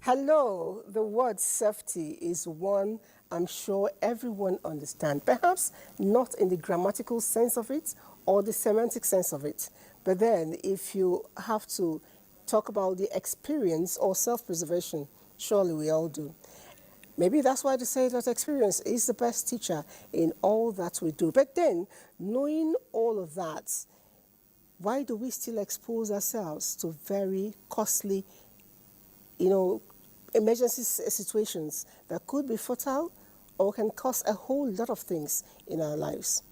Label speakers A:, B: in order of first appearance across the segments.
A: Hello, the word safety is one I'm sure everyone understands. Perhaps not in the grammatical sense of it or the semantic sense of it. But then if you have to talk about the experience or self-preservation, surely we all do. Maybe that's why they say that experience is the best teacher in all that we do. But then, knowing all of that, why do we still expose ourselves to very costly, emergency situations that could be fatal or can cause a whole lot of things in our lives?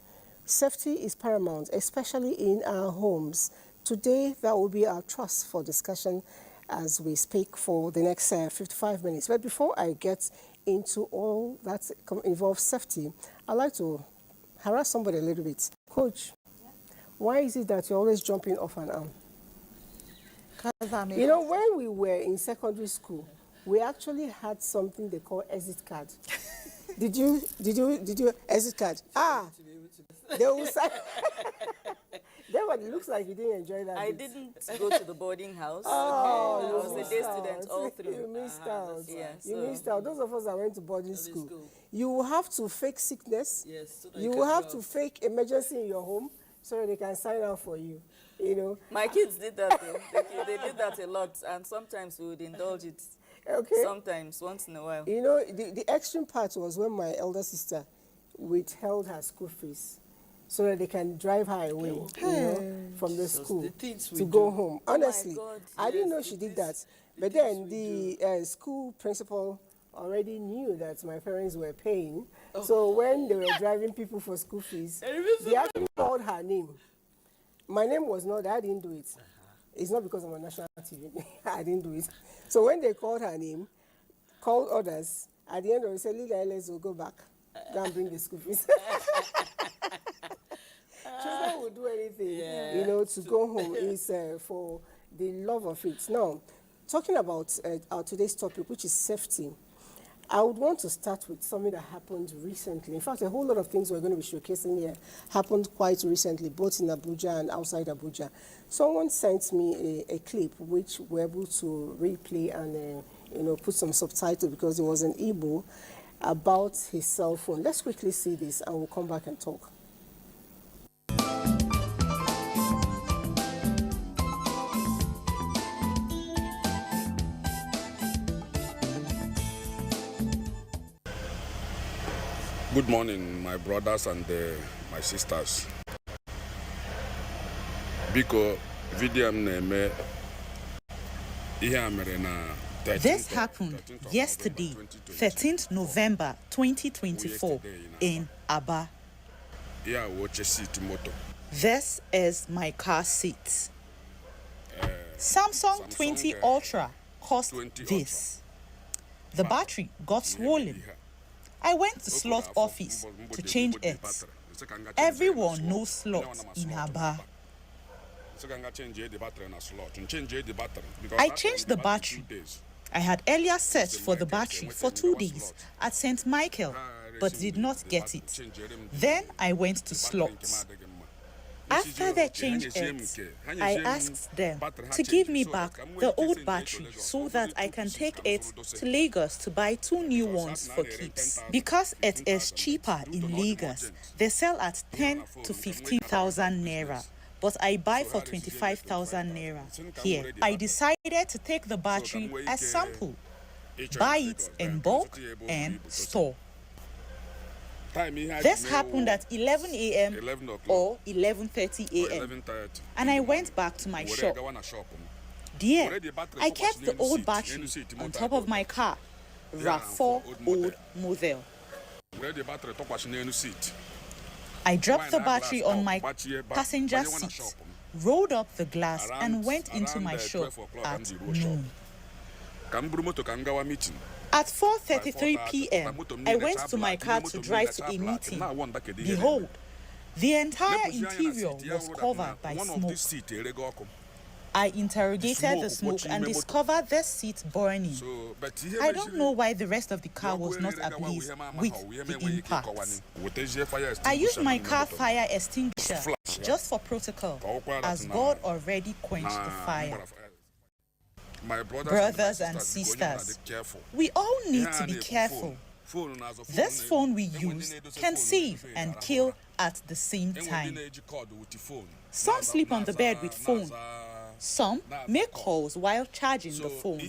A: Safety is paramount, especially in our homes. Today, that will be our thrust for discussion as we speak for the next 55 minutes. But before I get into all that involves safety, I'd like to harass somebody a little bit. Coach, why is it that you're always jumping off and on? When we were in secondary school, we actually had something they call exit card. Did you exit card? They will say. It looks like you didn't enjoy that.
B: I didn't go to the boarding house.
A: Oh,
B: I was a day student all through.
A: You missed out.
B: Yeah,
A: you missed out. Those of us that went to boarding school. You will have to fake sickness.
C: Yes. So
A: you will have to fake emergency in your home so that they can sign out for you.
B: My kids did that. They did that a lot, and sometimes we would indulge it.
A: Okay.
B: Sometimes, once in a while.
A: The extreme part was when my elder sister withheld her school fees so that they can drive her away from the school to go home. Honestly, I didn't know she did that. But then the school principal already knew that my parents were paying. So when they were driving people for school fees, they actually called her name. My name was not, I didn't do it. It's not because I'm on national TV. I didn't do it. So when they called her name, called others, at the end of it, said, Lila, let's go back. Go and bring the school fees. Children will do anything, to go home is for the love of it. Now, talking about our today's topic, which is safety, I would want to start with something that happened recently. In fact, a whole lot of things we're going to be showcasing here happened quite recently, both in Abuja and outside Abuja. Someone sent me a clip which we're able to replay and put some subtitles because it was an Igbo about his cell phone. Let's quickly see this and we'll come back and talk.
D: Good morning, my brothers and my sisters. Biko, video name
E: This happened yesterday, 13th November 2024 in Aba. This is my car seat. Samsung 20 Ultra cost this. The battery got swollen. I went to slot office to change it. Everyone knows slot in Aba. I changed the battery. I had earlier searched for the battery for 2 days at St. Michael, but did not get it. Then I went to slot. After they changed it, I asked them to give me back the old battery so that I can take it to Lagos to buy 2 new ones for keeps. Because it is cheaper in Lagos, they sell at 10 to 15,000 naira. But I buy for 25,000 naira here. I decided to take the battery as sample, buy it in bulk and store. This happened at 11 a.m. or 11:30 a.m. and I went back to my shop. There, I kept the old battery on top of my car, RAV4 old model. I dropped the battery on my passenger seat, rolled up the glass and went into my shop at noon. At 4:33 p.m., I went to my car to drive to a meeting. Behold, the entire interior was covered by smoke. I interrogated the smoke and discovered the seat burning. I don't know why the rest of the car was not ablaze with the impact. I used my car fire extinguisher just for protocol, as God already quenched the fire. Brothers and sisters, we all need to be careful. This phone we use can save and kill at the same time. Some sleep on the bed with phone. Some make calls while charging the phones.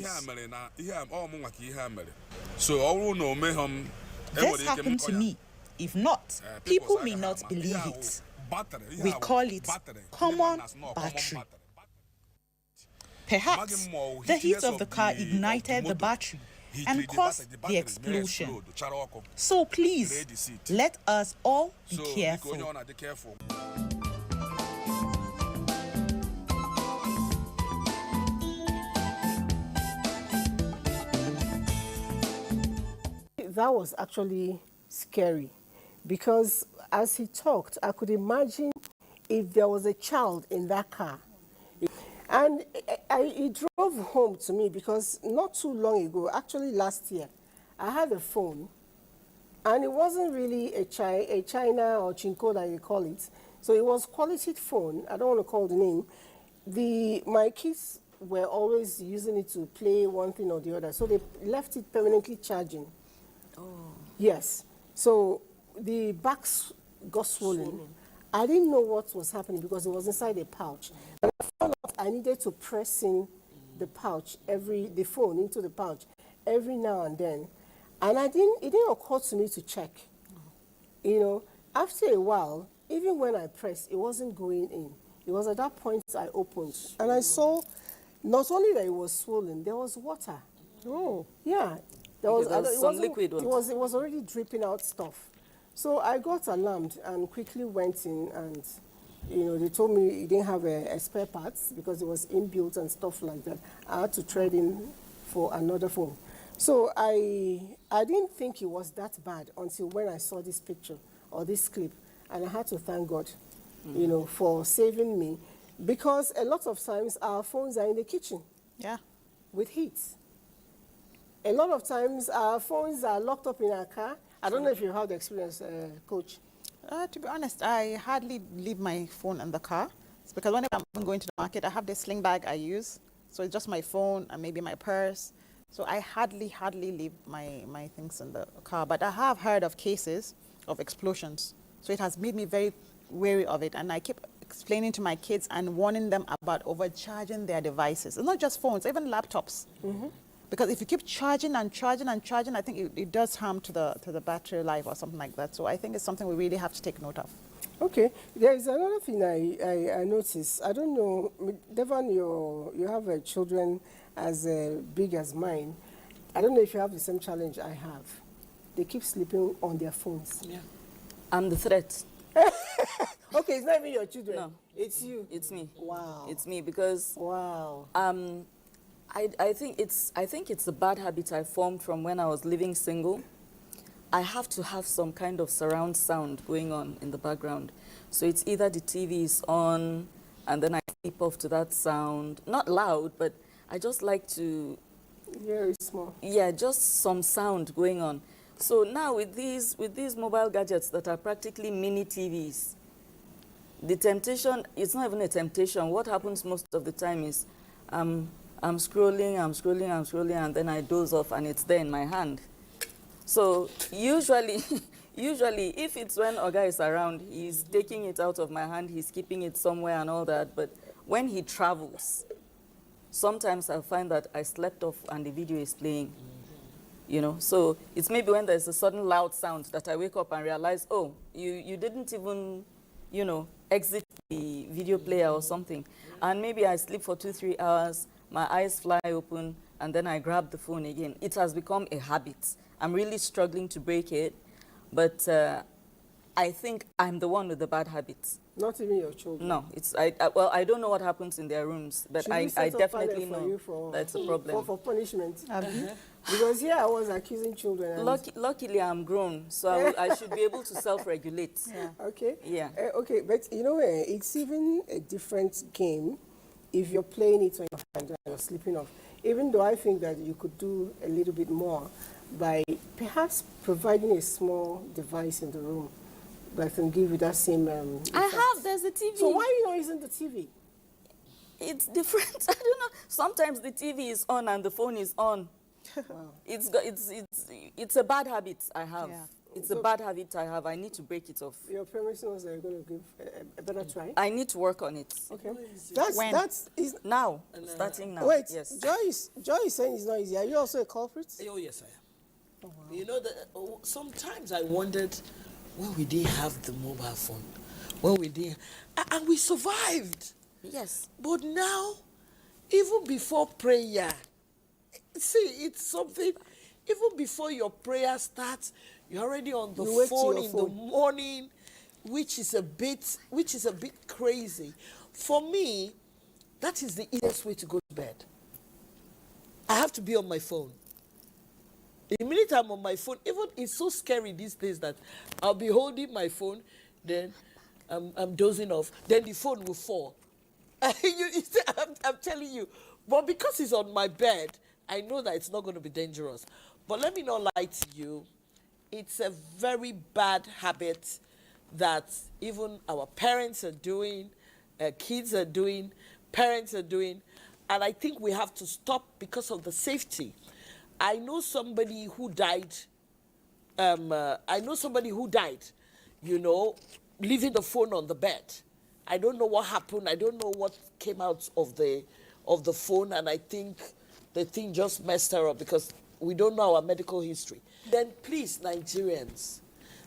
E: This happened to me. If not, people may not believe it. We call it common battery. Perhaps the heat of the car ignited the battery and caused the explosion. So please, let us all be careful.
A: That was actually scary because as he talked, I could imagine if there was a child in that car. And he drove home to me because not too long ago, actually last year, I had a phone and it wasn't really a China or Chinko that you call it. So it was quality phone. I don't want to call the name. My kids were always using it to play one thing or the other. So they left it permanently charging. Oh. Yes. So the backs got swollen. I didn't know what was happening because it was inside a pouch. And I found out I needed to press in the pouch, the phone into the pouch every now and then. And it didn't occur to me to check. You know, after a while, even when I pressed, it wasn't going in. It was at that point I opened. And I saw not only that it was swollen, there was water. Oh. Yeah. There was some liquid. It was already dripping out stuff. So I got alarmed and quickly went in and, you know, they told me it didn't have a spare parts because it was inbuilt and stuff like that. I had to trade in for another phone. So I didn't think it was that bad until when I saw this picture or this clip. And I had to thank God, you know, for saving me because a lot of times our phones are in the kitchen. Yeah. With heat. A lot of times our phones are locked up in our car. I don't know if you have the experience, Coach.
C: To be honest, I hardly leave my phone in the car. It's because whenever I'm going to the market, I have this sling bag I use. So it's just my phone and maybe my purse. So I hardly leave my things in the car. But I have heard of cases of explosions. So it has made me very wary of it. And I keep explaining to my kids and warning them about overcharging their devices. It's not just phones, even laptops. Mm-hmm. Because if you keep charging and charging and charging, I think it does harm to the battery life or something like that. So I think it's something we really have to take note of.
A: Okay. There is another thing I noticed. I don't know, Devon, you have children as big as mine. I don't know if you have the same challenge I have. They keep sleeping on their phones.
B: Yeah. I'm the threat.
A: Okay, it's not even your children.
B: No.
A: It's you.
B: It's me.
A: Wow.
B: It's me because
A: wow.
B: I think it's a bad habit I formed from when I was living single. I have to have some kind of surround sound going on in the background. So it's either the TV is on and then I sleep off to that sound. Not loud, but I just like to...
A: Very small.
B: Yeah, just some sound going on. So now with these mobile gadgets that are practically mini TVs, the temptation, it's not even a temptation. What happens most of the time is I'm scrolling, and then I doze off, and it's there in my hand. So usually, if it's when Oga is around, he's taking it out of my hand, he's keeping it somewhere and all that. But when he travels, sometimes I find that I slept off and the video is playing. You know, so it's maybe when there's a sudden loud sound that I wake up and realize, oh, you didn't even, you know, exit the video player or something. And maybe I sleep for 2-3 hours. My eyes fly open, and then I grab the phone again. It has become a habit. I'm really struggling to break it, but I think I'm the one with the bad habits.
A: Not even your children?
B: No, well, I don't know what happens in their rooms, but I definitely know that's a problem.
A: For punishment? Because here I was accusing children.
B: Luckily, I'm grown, so I should be able to self-regulate.
A: Yeah. Okay.
B: Yeah.
A: Okay, but you know, it's even a different game if you're playing it on your hand and you're sleeping off. Even though I think that you could do a little bit more by perhaps providing a small device in the room that can give you that same effect.
B: There's a TV.
A: So why are you not using the TV?
B: It's different. I don't know. Sometimes the TV is on and the phone is on.
A: Wow.
B: It's a bad habit I have.
C: Yeah.
B: It's a bad habit I have. I need to break it off.
A: Your parents knows that you're going to give a better try?
B: I need to work on it.
A: Okay.
C: When?
A: That's is
B: Now, starting now.
A: wait.
B: Yes.
A: Joy is saying it's not easy. Are you also a culprit?
F: Oh, yes, I am. Oh, wow. You know, sometimes I wondered when we didn't have the mobile phone, when we didn't, and we survived.
B: Yes.
F: But now, even before prayer, see, it's something, even before your prayer starts, you're already on the phone in the morning, which is a bit crazy. For me, that is the easiest way to go to bed. I have to be on my phone. The minute I'm on my phone, even it's so scary these days that I'll be holding my phone, then I'm dozing off, then the phone will fall. I'm telling you. But because it's on my bed, I know that it's not going to be dangerous. But let me not lie to you. It's a very bad habit that even our parents are doing, kids are doing, parents are doing. And I think we have to stop because of the safety. I know somebody who died. You know, leaving the phone on the bed. I don't know what happened. I don't know what came out of the phone, and I think the thing just messed her up because we don't know our medical history. Then please, Nigerians,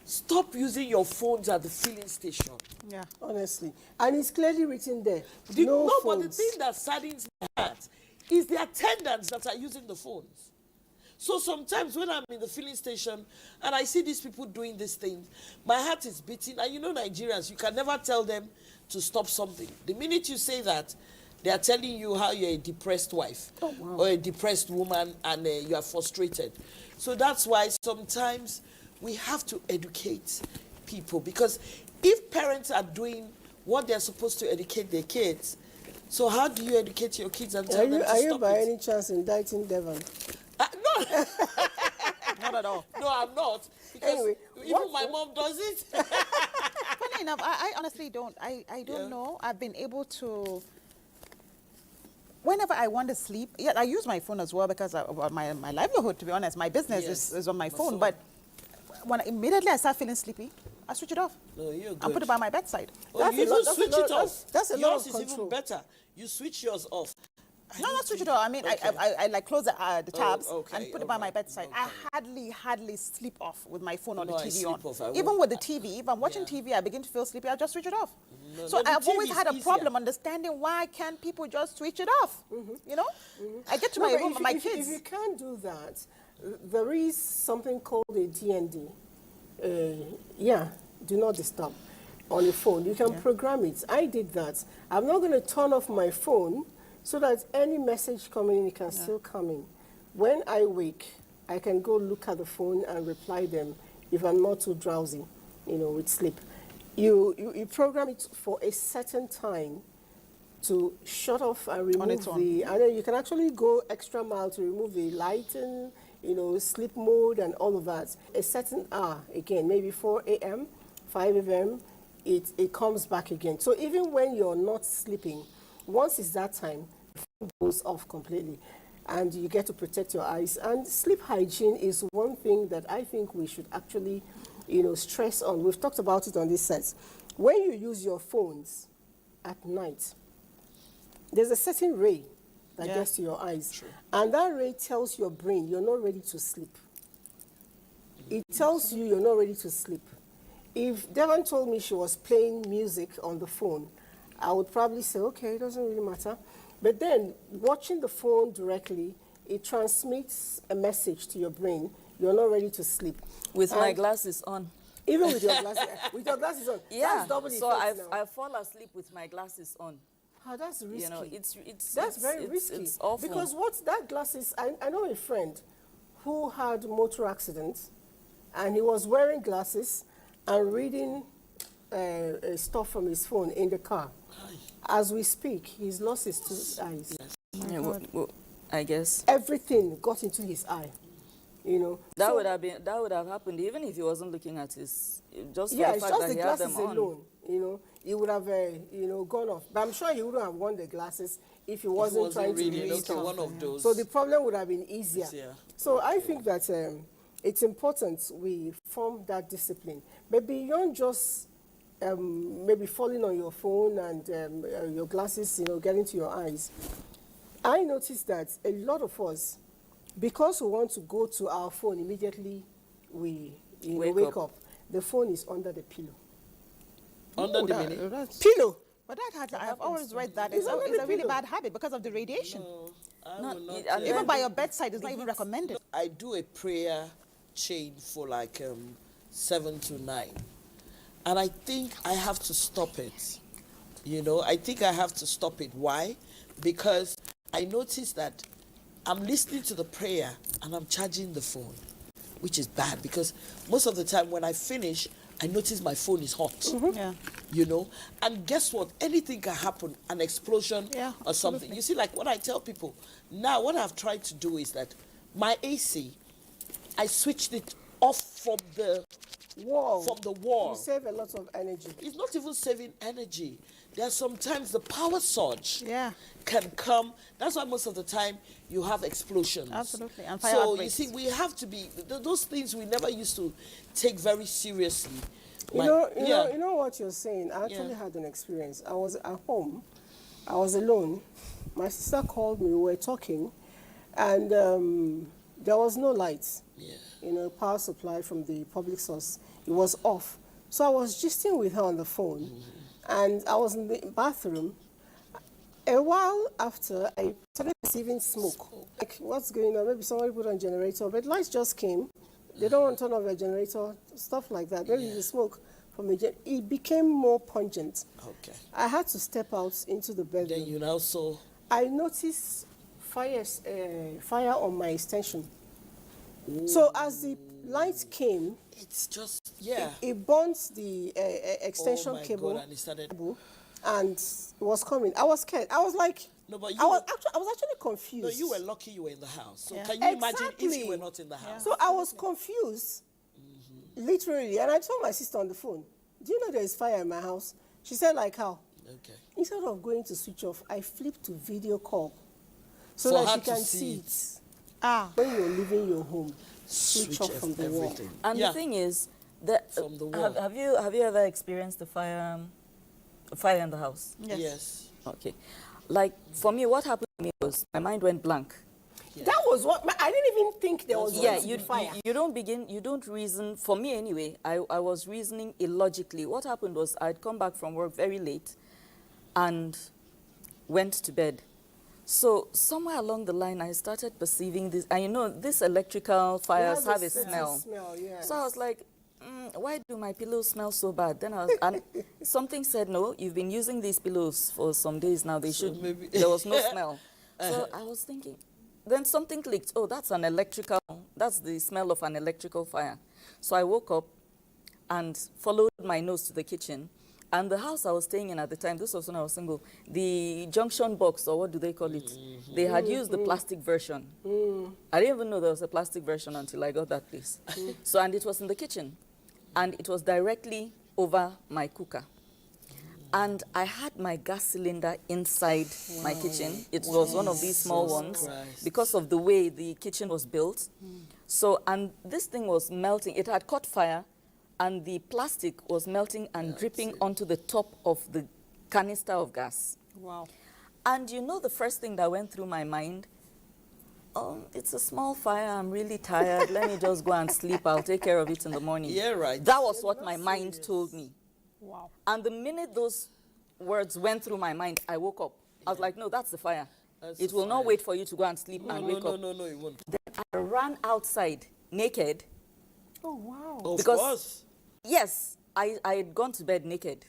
F: stop using your phones at the filling station.
C: Yeah.
A: Honestly. And it's clearly written there.
F: But
A: phones.
F: the thing that saddens my heart is the attendants that are using the phones. So sometimes when I'm in the filling station and I see these people doing these things, my heart is beating. And you know, Nigerians, you can never tell them to stop something. The minute you say that, they are telling you how you're a depressed wife or a depressed woman and you are frustrated. So that's why sometimes we have to educate people, because if parents are doing what they're supposed to educate their kids, so how do you educate your kids and tell them to stop it?
A: Are you by any chance indicting Devon?
F: No.
C: Not at all.
F: No, I'm not. Because
A: Anyway,
F: even my mom does it.
C: Funny enough, I honestly don't. I don't know. I've been able to, whenever I want to sleep, yeah, I use my phone as well because my livelihood, to be honest, my business is on my phone. But when immediately I start feeling sleepy, I switch it off.
F: No, you're good.
C: I put it by my bedside.
F: Oh, you even switch it off.
A: That's a lot of
F: Yours is
A: control.
F: even better. You switch yours off.
C: No, not switch it off. I mean,
F: Okay.
C: I like close the tabs
F: okay,
C: and put it by my
F: alright,
C: bedside.
F: okay.
C: I hardly sleep off with my phone or
F: No,
C: the
F: I
C: TV
F: sleep
C: on.
F: off. I
C: Even
F: won't.
C: with the TV, if I'm watching TV, I begin to feel sleepy, I just switch it off.
F: No,
C: So
F: the
C: I've
F: TV
C: always
F: is
C: had a
F: easier.
C: problem understanding why can't people just switch it off. You know, I get to
A: No,
C: my
A: but
C: room,
A: if
C: my
A: you-
C: kids.
A: If you can't do that, there is something called a DND. Do not disturb on your phone. You can program it. I did that. I'm not going to turn off my phone so that any message coming in can still come in. When I wake, I can go look at the phone and reply them if I'm not too drowsy, with sleep. You program it for a certain time to shut off and remove
C: its own.
A: and then you can actually go extra mile to remove the lighting, sleep mode and all of that. A certain hour, again, maybe 4 a.m., 5 a.m., it comes back again. So even when you're not sleeping, once it's that time, the phone goes off completely and you get to protect your eyes. And sleep hygiene is one thing that I think we should actually, stress on. We've talked about it on this set. When you use your phones at night, there's a certain ray that gets to your eyes. True. And that ray tells your brain you're not ready to sleep. It tells you you're not ready to sleep. If Devon told me she was playing music on the phone, I would probably say, okay, it doesn't really matter. But then watching the phone directly, it transmits a message to your brain, you're not ready to sleep.
B: With my glasses on.
A: Even with your glasses on.
B: Yeah,
A: That's double
B: so
A: effect now.
B: I fall asleep with my glasses on.
A: Oh, that's risky.
B: That's
A: very risky.
B: It's awful.
A: Because what that glasses, I know a friend who had motor accidents, and he was wearing glasses and reading stuff from his phone in the car. As we speak, he's lost his two eyes.
B: Yeah, well, I guess
A: Everything got into his eye.
B: that would have happened even if he wasn't looking at his, just for
A: Yeah,
B: the
A: it's
B: fact
A: just
B: that
A: the
B: he had
A: glasses
B: them on.
A: alone. it would have, gone off. But I'm sure he wouldn't have worn the glasses if he wasn't trying to read stuff.
F: one of those.
A: So the problem would have been easier. So I think that it's important we form that discipline. But beyond just maybe falling on your phone and your glasses, getting to your eyes, I noticed that a lot of us, because we want to go to our phone immediately we wake up, the phone is under the pillow.
F: Under the pillow?
A: Pillow.
C: But I've always read that it's a really bad habit because of the radiation.
F: No,
C: Even by your bedside, it's not even recommended.
F: I do a prayer chain for like 7 to 9. And I think I have to stop it. I think I have to stop it. Why? Because I notice that I'm listening to the prayer and I'm charging the phone, which is bad because most of the time when I finish, I notice my phone is hot.
C: Yeah.
F: And guess what? Anything can happen, an explosion or something. You see, like what I tell people, now what I've tried to do is that my AC, I switched it off from the
A: wall.
F: wall.
A: You save a lot of energy.
F: It's not even saving energy. There's sometimes the power surge
C: Yeah.
F: can come. That's why most of the time you have explosions.
C: Absolutely. And fire
F: So
C: outbreaks.
F: you see, we have to be, those things we never used to take very seriously.
A: You know what you're saying. I actually had an experience. I was at home. I was alone. My sister called me. We were talking, and there was no lights. Power supply from the public source. It was off. So I was gisting with her on the phone, and I was in the bathroom. A while after, I started receiving smoke. Like, what's going on? Maybe somebody put on a generator, but lights just came. They don't want to turn off a generator, stuff like that. Maybe the smoke from it became more pungent.
F: Okay.
A: I had to step out into the bedroom.
F: Then you now saw.
A: I noticed fire on my extension. So as the light came,
F: it's just,
A: it burnt the extension cable.
F: God, and it started.
A: And it was coming. I was scared. I was like,
F: No, but
A: I was actually confused.
F: No, you were lucky you were in the house. So can you imagine if you were not in the house?
A: So I was confused, literally. And I told my sister on the phone, do you know there is fire in my house? She said, like how?
F: Okay.
A: Instead of going to switch off, I flipped to video call so
F: For
A: that
F: her
A: she
F: to
A: can
F: see
A: see
F: it.
A: it. When you're leaving your home, switch off from the wall.
F: everything.
B: And the thing is that
F: From the wall.
B: have you ever experienced a fire in the house?
F: Yes.
B: Okay. Like for me, what happened to me was my mind went blank.
A: That was what I didn't even think there was going to be fire.
B: You don't reason. For me anyway, I was reasoning illogically. What happened was I'd come back from work very late and went to bed. So somewhere along the line, I started perceiving this. And these electrical fires have a smell.
A: Yes.
B: So I was like, why do my pillows smell so bad? Then and something said, no, you've been using these pillows for some days now. They should.
F: Maybe
B: There was no smell. So I was thinking. Then something clicked. Oh, that's the smell of an electrical fire. So I woke up and followed my nose to the kitchen. And the house I was staying in at the time, this was when I was single, the junction box, or what do they call it? They had used the plastic version. I didn't even know there was a plastic version until I got that place. So, and it was in the kitchen. And it was directly over my cooker. And I had my gas cylinder inside my kitchen. It was one of these small ones because of the way the kitchen was built. So, and this thing was melting. It had caught fire, and the plastic was melting and dripping onto the top of the canister of gas.
C: Wow.
B: And the first thing that went through my mind, it's a small fire, I'm really tired, let me just go and sleep, I'll take care of it in the morning.
F: Yeah, right.
B: That was what my mind told me.
C: Wow.
B: And the minute those words went through my mind, I woke up. I was like, no, that's the fire. It will not wait for you to go and sleep and wake up.
F: No, it won't.
B: Then I ran outside naked.
A: Oh, wow.
F: Of
B: Because-
F: course.
B: Yes, I had gone to bed naked.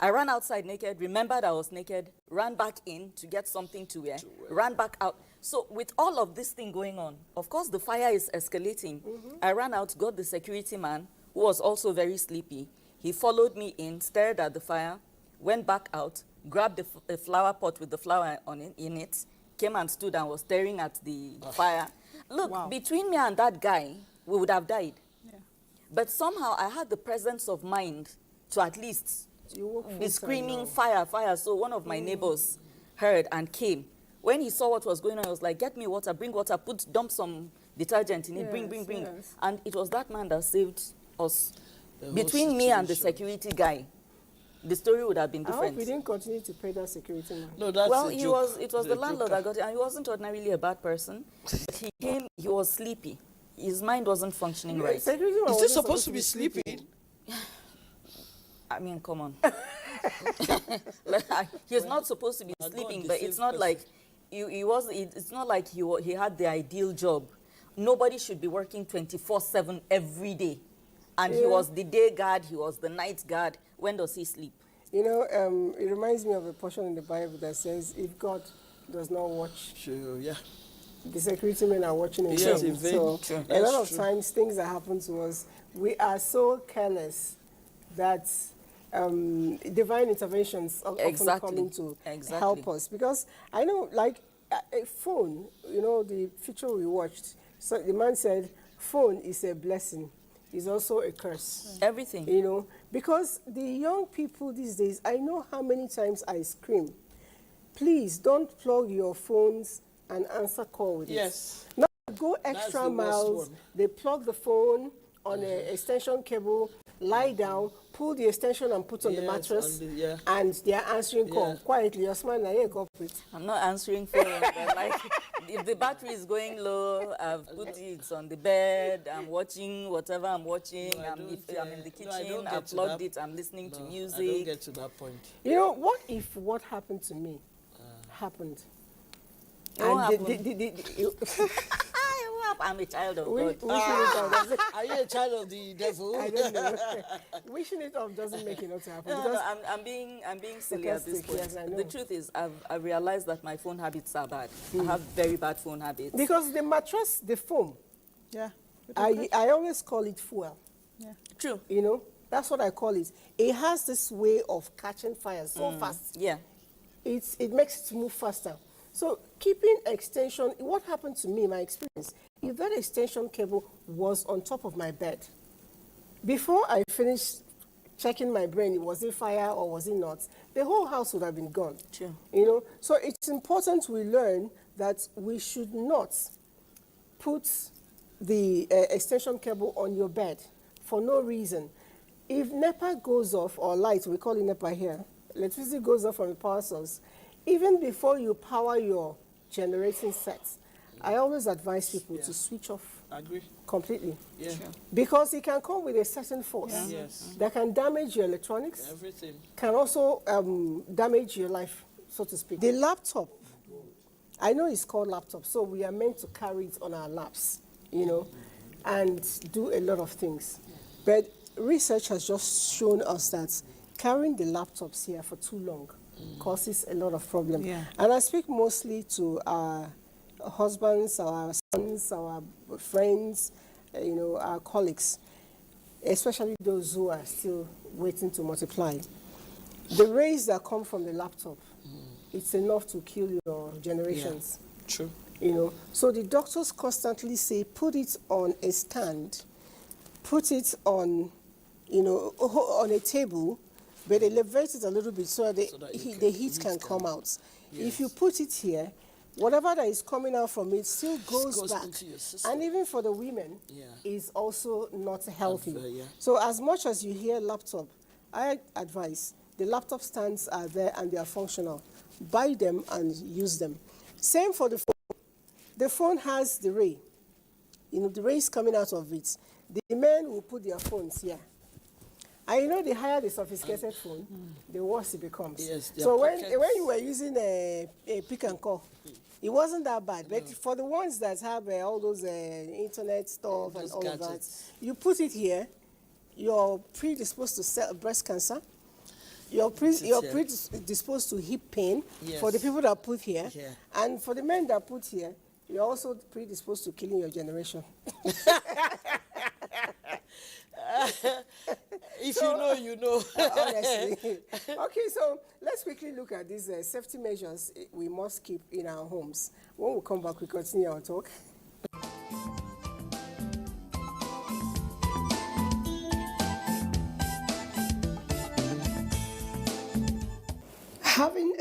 B: I ran outside naked, remembered I was naked, ran back in to get something to wear, ran back out. So with all of this thing going on, of course the fire is escalating. I ran out, got the security man, who was also very sleepy. He followed me in, stared at the fire, went back out, grabbed a flower pot with the flower in it, came and stood and was staring at the fire. Look, between me and that guy, we would have died. But somehow I had the presence of mind to at least be screaming fire, fire. So one of my neighbors heard and came. When he saw what was going on, he was like, get me water, bring water, dump some detergent in it, bring.
A: Yes.
B: And it was that man that saved us.
F: The whole
B: Between me and the
F: situation.
B: security guy, the story would have been
A: I hope
B: different.
A: we didn't continue to pay that security man.
F: No, that's
B: Well,
F: a
B: it
F: joke.
B: was
F: He's
B: the
F: a
B: landlord
F: joker.
B: that got it, and he wasn't ordinarily a bad person. He came, he was sleepy. His mind wasn't functioning right.
A: Security man
F: Is
A: wasn't
F: this supposed to be sleeping?
B: I mean, come on. He's not supposed to be
F: God,
B: sleeping,
F: the
B: but
F: same
B: it's not
F: person.
B: like it's not like he had the ideal job. Nobody should be working 24/7 every day. And he was the day guard, he was the night guard. When does he sleep?
A: You know, it reminds me of a portion in the Bible that says, if God does not watch,
F: Sure, yeah.
A: the security men are watching in
F: Yes,
A: vain.
F: in vain.
A: So
F: True.
A: a lot
F: That's
A: of
F: true.
A: times things that happen to us, we are so careless that divine interventions often
B: Exactly.
A: come in to
B: Exactly.
A: help us. Because I know, like a phone, you know, the picture we watched, so the man said, phone is a blessing, is also a curse.
B: Everything.
A: You know, because the young people these days, I know how many times I scream, please don't plug your phones and answer call with
F: Yes.
A: it. Now go
F: That's
A: extra
F: the worst
A: miles,
F: one.
A: they plug the phone on an extension cable, lie down, pull the extension and put on the
F: Yes,
A: mattress,
F: on the- yeah.
A: and they are answering call.
F: Yeah.
A: Quietly, you're smiling, yeah, corporate.
B: I'm not answering phone, but like if the battery is going low, I've put it on the bed, I'm watching whatever I'm watching,
F: No, I
B: I'm
F: don't,
B: in the
F: no, I don't
B: kitchen,
F: get
B: I've
F: to
B: plugged
F: that.
B: it, I'm listening to
F: No, I don't
B: music.
F: get to that point.
A: You know, what if what happened to me happened?
B: What
A: And
B: happened? I'm a child of
A: wishing
B: God.
A: it off doesn't,
F: Are you a child of the devil?
A: I don't know. Wishing it off doesn't make it not to happen.
B: No,
A: because
B: I'm being silly at this
A: Sarcastic,
B: point.
A: yes, I know.
B: The truth is, I've realized that my phone habits are bad. I have very bad phone habits.
A: Because the mattress, the foam,
C: Yeah.
A: I always call it fuel.
C: Yeah.
B: True.
A: You know, that's what I call it. It has this way of catching fire so fast.
B: Yeah.
A: It makes it move faster. So keeping extension, what happened to me, my experience, if that extension cable was on top of my bed, before I finished checking my brain, was it fire or was it not, the whole house would have been gone.
B: True.
A: You know, so it's important we learn that we should not put the extension cable on your bed for no reason. If NEPA goes off, or light, we call it NEPA here, electricity goes off from the power source, even before you power your generating sets, I always advise people to switch off
F: Agree.
A: completely.
F: Yeah.
A: Because it can come with a certain force
F: Yes.
A: that can damage your electronics,
F: Everything.
A: can also damage your life, so to speak. The laptop, I know it's called laptop, so we are meant to carry it on our laps, you know, and do a lot of things. But research has just shown us that carrying the laptops here for too long causes a lot of problem.
C: Yeah.
A: And I speak mostly to our husbands, our sons, our friends, you know, our colleagues, especially those who are still waiting to multiply. The rays that come from the laptop, it's enough to kill your generations.
F: True.
A: You know, so the doctors constantly say, put it on a stand, put it on, you know, on a table, but elevate it a little bit so that the heat can come out. If you put it here, whatever that is coming out from it still goes back.
F: into your system.
A: And even for the women,
F: Yeah.
A: is also not healthy.
F: yeah.
A: So as much as you hear laptop, I advise, the laptop stands are there and they are functional. Buy them and use them. Same for the phone. The phone has the ray. You know, the ray is coming out of it. The men will put their phones here. And you know, the higher the sophisticated phone, the worse it becomes.
F: Yes, their
A: so when
F: pockets.
A: you were using a pick and call, it wasn't that bad. But for the ones that have all those internet stuff and
F: Those
A: all of that,
F: gadgets.
A: you put it here, you're predisposed to breast cancer. You're predisposed to hip pain for the
F: Yes.
A: people that put here.
F: Yeah.
A: And for the men that put here, you're also predisposed to killing your generation.
F: If you know, you know.
A: Honestly. Okay, so let's quickly look at these safety measures we must keep in our homes. When we come back, we continue our talk.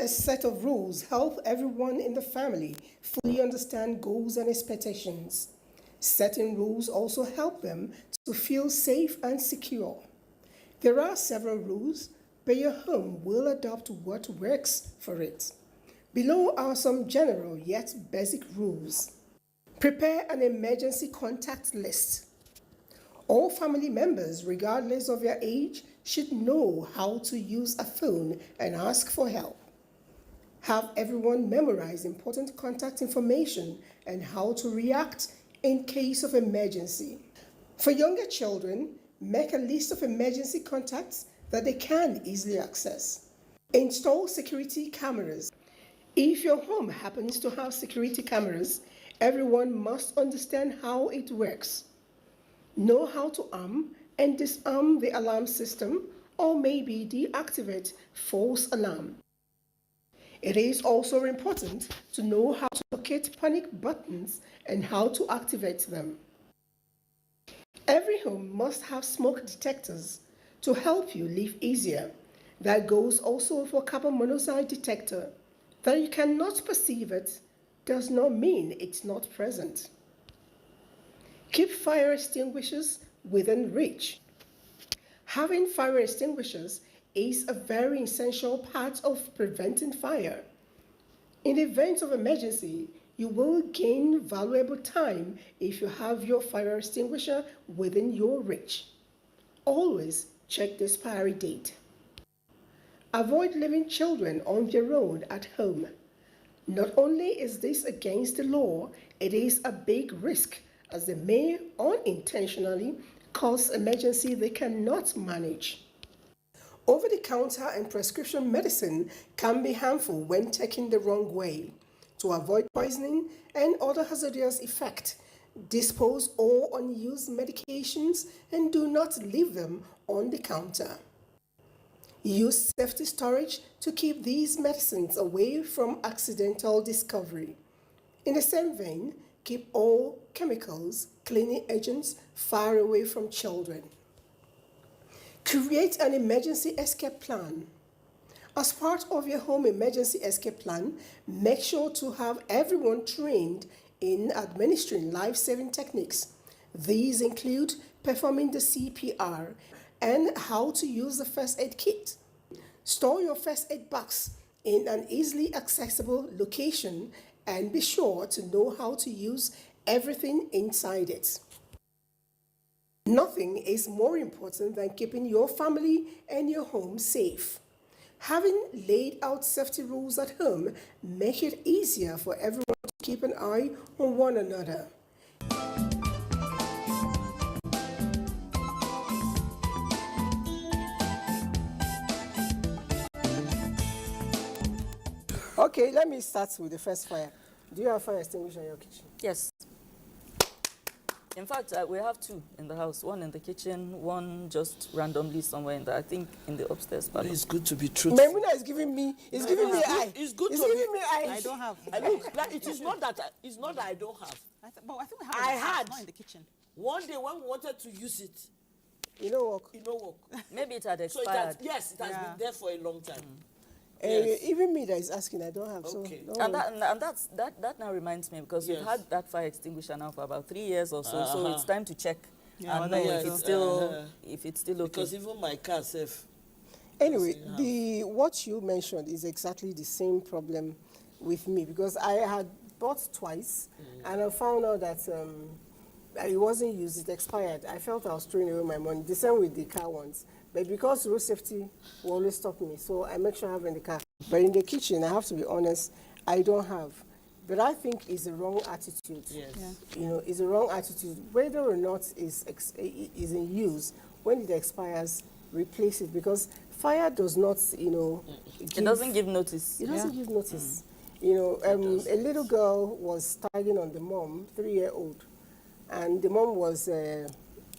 A: a set of rules help everyone in the family fully understand goals and expectations. Setting rules also help them to feel safe and secure. There are several rules, but your home will adopt what works for it. Below are some general yet basic rules. Prepare an emergency contact list. All family members, regardless of their age, should know how to use a phone and ask for help. Have everyone memorize important contact information and how to react in case of emergency. For younger children, make a list of emergency contacts that they can easily access. Install security cameras. If your home happens to have security cameras, everyone must understand how it works. Know how to arm and disarm the alarm system, or maybe deactivate false alarm. It is also important to know how to locate panic buttons and how to activate them. Every home must have smoke detectors to help you live easier. That goes also for carbon monoxide detector. That you cannot perceive it does not mean it's not present. Keep fire extinguishers within reach. Having fire extinguishers is a very essential part of preventing fire. In the event of emergency, you will gain valuable time if you have your fire extinguisher within your reach. Always check the expiry date. Avoid leaving children on their own at home. Not only is this against the law, it is a big risk as they may unintentionally cause emergency they cannot manage. Over-the-counter and prescription medicine can be harmful when taken the wrong way. To avoid poisoning and other hazardous effects, dispose all unused medications and do not leave them on the counter. Use safety storage to keep these medicines away from accidental discovery. In the same vein, keep all chemicals, cleaning agents far away from children. Create an emergency escape plan. As part of your home emergency escape plan, make sure to have everyone trained in administering life-saving techniques. These include performing the CPR and how to use the first aid kit. Store your first aid box in an easily accessible location and be sure to know how to use everything inside it. Nothing is more important than keeping your family and your home safe. Having laid out safety rules at home make it easier for everyone to keep an eye on one another. Okay, let me start with the first fire. Do you have fire extinguisher in your kitchen?
B: Yes. In fact, we have two in the house. One in the kitchen, one just randomly somewhere in the, I think, in the upstairs parlor.
F: It's good to be truthful.
A: Memuna is giving me, giving me eye.
F: It's good
A: It's
F: to
A: giving
F: be.
A: me eye.
C: I don't have.
F: Look, like, it is not that I don't have.
C: But I think we have
F: I
C: it in the house,
F: had.
C: not in the kitchen.
F: One day when we wanted to use it,
A: You know what?
F: it no work.
B: Maybe it had
F: So
B: expired.
F: it has been there for a long time.
A: Yes. Even me that is asking, I don't have.
F: Okay.
A: So
B: And that now reminds me, because we've
F: Yes.
B: had that fire extinguisher now for about 3 years or so, so it's time to check
C: Yeah,
B: and
C: whether
B: know
C: it's
B: if it's still okay.
F: Because even my car safe.
A: Anyway, what you mentioned is exactly the same problem with me, because I had bought twice and I found out that it wasn't used, it expired. I felt I was throwing away my money. The same with the car ones. But because road safety will always stop me, so I make sure I have in the car. But in the kitchen, I have to be honest, I don't have. But I think it's a wrong attitude.
F: Yes.
C: Yeah.
A: You know, it's a wrong attitude. Whether or not is in use, when it expires, replace it, because fire does not,
B: It doesn't give notice.
A: It doesn't give notice. You know, a little girl was tagging on the mom, 3-year-old, and the mom was